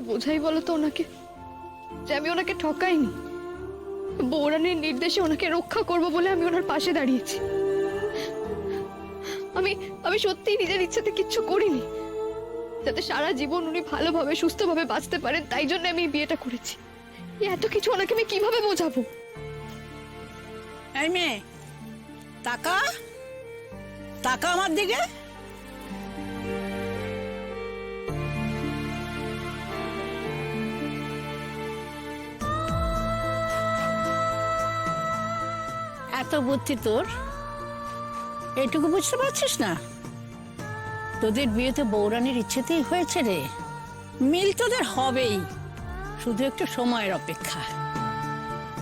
বোঝাই বলো তো ওনাকে, যে আমি ওনাকে ঠকাইনি। বৌরানীর নির্দেশে ওনাকে রক্ষা করব বলে আমি ওনার পাশে দাঁড়িয়েছি। আমি আমি সত্যিই নিজের ইচ্ছাতে কিচ্ছু করিনি, যাতে সারা জীবন উনি ভালোভাবে সুস্থভাবে বাঁচতে পারেন, তাই জন্য আমি এই বিয়েটা করেছি। এত কিছু ওনাকে আমি কিভাবে বোঝাবো? এই মেয়ে, তাকা তাকা আমার দিকে। এত বুদ্ধি তোর, এইটুকু বুঝতে পারছিস না? তোদের বিয়ে তো বৌরানীর ইচ্ছেতেই হয়েছে রে। মিল তোদের হবেই, শুধু একটু সময়ের অপেক্ষা।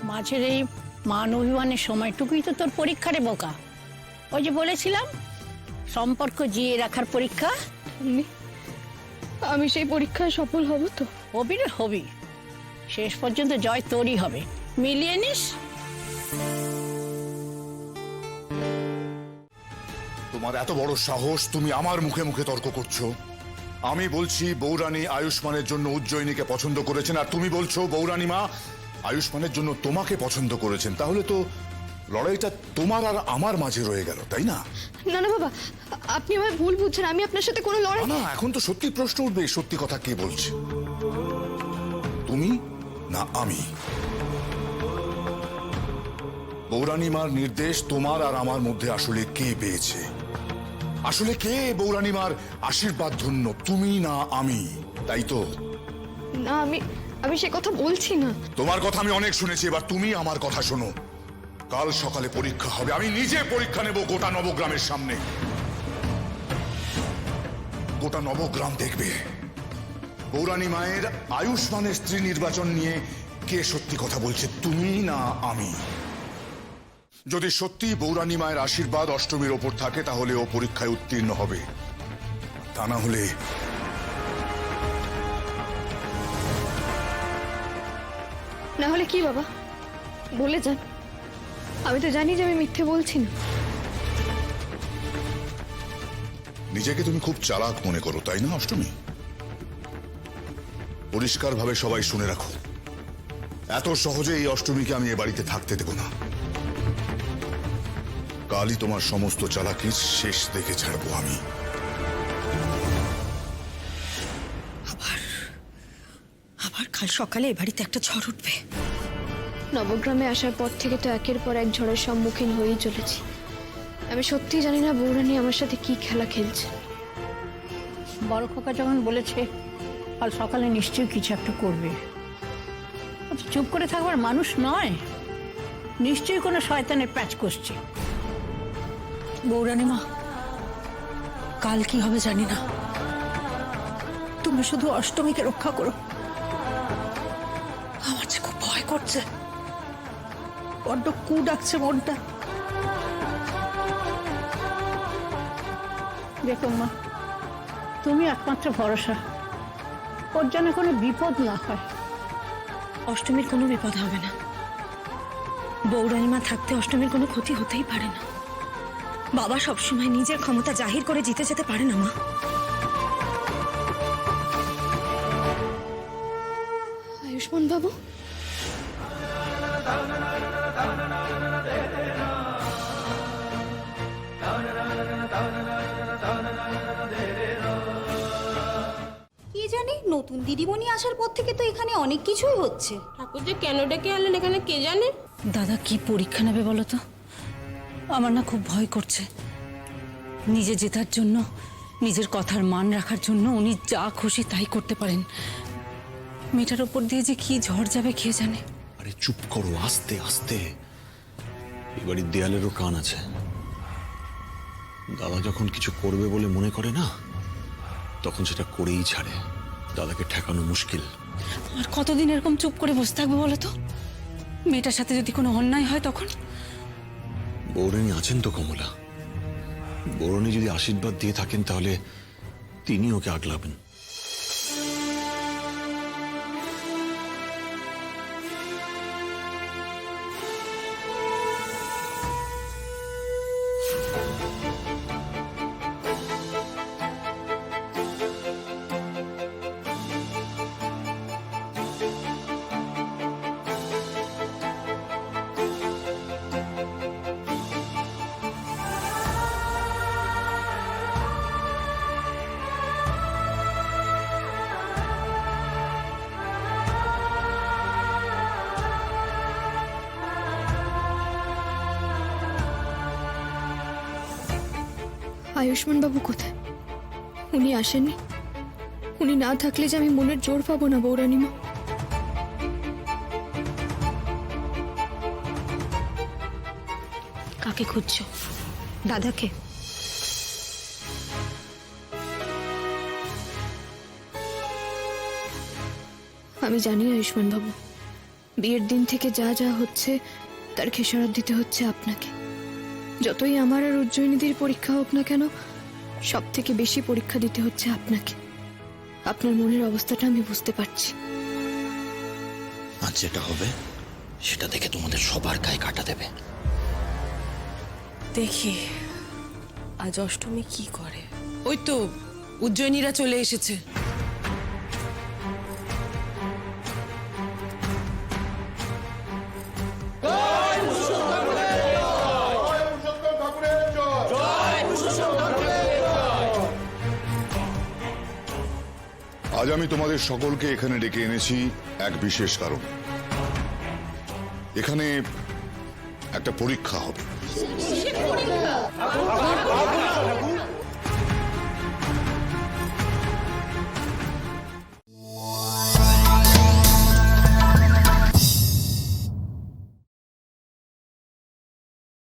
মাঝের এই মান অভিমানের সময়টুকুই তো তোর পরীক্ষা রে বোকা। ওই যে বলেছিলাম, সম্পর্ক জিয়ে রাখার পরীক্ষা। আমি সেই পরীক্ষায় সফল হব তো? হবি রে হবি, শেষ পর্যন্ত জয় তোরই হবে। মিলিয়ে নিস। তোমার এত বড় সাহস, তুমি আমার মুখে মুখে তর্ক করছো। আমি বলছি বৌরানী আয়ুষ্মানের জন্য উজ্জয়িনীকে পছন্দ করেছেন, আর তুমি বলছো বৌরানী মা আয়ুষ্মানের জন্য তোমাকে পছন্দ করেছেন। তাহলে তো লড়াইটা তোমার আর আমার মাঝে রয়ে গেল, তাই না? না না বাবা, আপনি আমায় ভুল বুঝছেন। আমি আপনার সাথে কোনো লড়াই... না, এখন তো সত্যি প্রশ্ন উঠবে, সত্যি কথা কে বলছে, তুমি না আমি? বৌরানী মার নির্দেশ তোমার আর আমার মধ্যে আসলে কে পেয়েছে? আসলে কে বৌরানী মার আশীর্বাদ ধন্য, তুমি না আমি? তাই তো? না, আমি সে কথা বলছি না। তোমার কথা আমি অনেক শুনেছি, এবার তুমি আমার কথা শোনো। কাল সকালে পরীক্ষা হবে, আমি নিজে পরীক্ষা নেব গোটা নবগ্রামের সামনে। গোটা নবগ্রাম দেখবে বৌরানী মায়ের আয়ুষ্মানের স্ত্রী নির্বাচন নিয়ে কে সত্যি কথা বলছে, তুমি না আমি। যদি সত্যি বৌরানী মায়ের আশীর্বাদ অষ্টমীর ওপর থাকে, তাহলে ও পরীক্ষায় উত্তীর্ণ হবে। তা না হলে... না হলে কি বাবা, বলে যান। আমি তো জানি যে আমি মিথ্যে বলছি না। নিজেকে তুমি খুব চালাক মনে করো, তাই না অষ্টমী? পরিষ্কারভাবে সবাই শুনে রাখো, এত সহজে এই অষ্টমীকে আমি এ বাড়িতে থাকতে দেব না। কালই তোমার সমস্ত চালাকির শেষ দেখে ছাড়বো আমি। আবার কাল সকালে এ বাড়িতে একটা ঝড় উঠবে। নবগ্রামে আসার পর থেকে তো একের পর এক ঝড়ের সম্মুখীন হয়েই চলেছি। আমি সত্যি জানি না বৌরানী আমার সাথে কি খেলা খেলছে। বড় খোকা যখন বলেছে কাল সকালে নিশ্চয়ই কিছু একটা করবে, চুপ করে থাকবার মানুষ নয়, নিশ্চয়ই কোনো শয়তানের প্যাচ করছে। বৌরানী মা, কাল কি হবে জানি না, তুমি শুধু অষ্টমীকে রক্ষা করো। আমার যে খুব ভয় করছে, বড্ড কু ডাকছে মনটা। দেখো মা, তুমি একমাত্র ভরসা, ওর যেন কোনো বিপদ না হয়। অষ্টমীর কোনো বিপদ হবে না। বৌরানী মা থাকতে অষ্টমীর কোনো ক্ষতি হতেই পারে না। বাবা সবসময় নিজের ক্ষমতা জাহির করে জিতে যেতে পারে না মা। আয়ুষ্মান বাবু, কি জানি নতুন দিদিমণি আসার পর থেকে তো এখানে অনেক কিছুই হচ্ছে। ঠাকুর যে কেন ডেকে আনলেন এখানে কে জানে। দাদা কি পরীক্ষা নেবে বলো তো? আমার না খুব ভয় করছে। নিজে জেতার জন্য, নিজের কথার মান রাখার জন্য উনি যা খুশি তাই করতে পারেন। মেয়েটার ওপর দিয়ে যে কি ঝড় যাবে কে জানে। আরে চুপ করো, আস্তে আস্তে। এবারে দেয়ালেরও কান আছে। দাদা যখন কিছু করবে বলে মনে করে না, তখন সেটা করেই ছাড়ে। দাদাকে ঠেকানো মুশকিল। আর কতদিন এরকম চুপ করে বসে থাকবো বলো তো? মেয়েটার সাথে যদি কোনো অন্যায় হয় তখন? বৌরানী আছেন তো কমলা। বৌরানী যদি আশীর্বাদ দিয়ে থাকেন তাহলে তিনি ওকে আগলাবেন। আয়ুষ্মান বাবু কোথায়? উনি আসেননি? উনি না থাকলে যে আমি মনের জোর পাবো না বৌরানীমা। কাকে খুঁজছো? দাদাকে? আমি জানি আয়ুষ্মান বাবু, বিয়ের দিন থেকে যা যা হচ্ছে তার খেসারত দিতে হচ্ছে আপনাকে। যতই আমার আর উজ্জয়িনীদির পরীক্ষা হোক না কেন, সব থেকে বেশি পরীক্ষা দিতে হচ্ছে আপনাকে। আপনার মনের অবস্থাটা আমি বুঝতে পারছি। আজ যেটা হবে সেটা দেখে তোমাদের সবার গায়ে কাটা দেবে। দেখি আজ অষ্টমী কি করে। ওই তো উজ্জয়িনীরা চলে এসেছে। আজ আমি তোমাদের সকলকে এখানে ডেকে এনেছি এক বিশেষ কারণ। এখানে একটা পরীক্ষা হবে।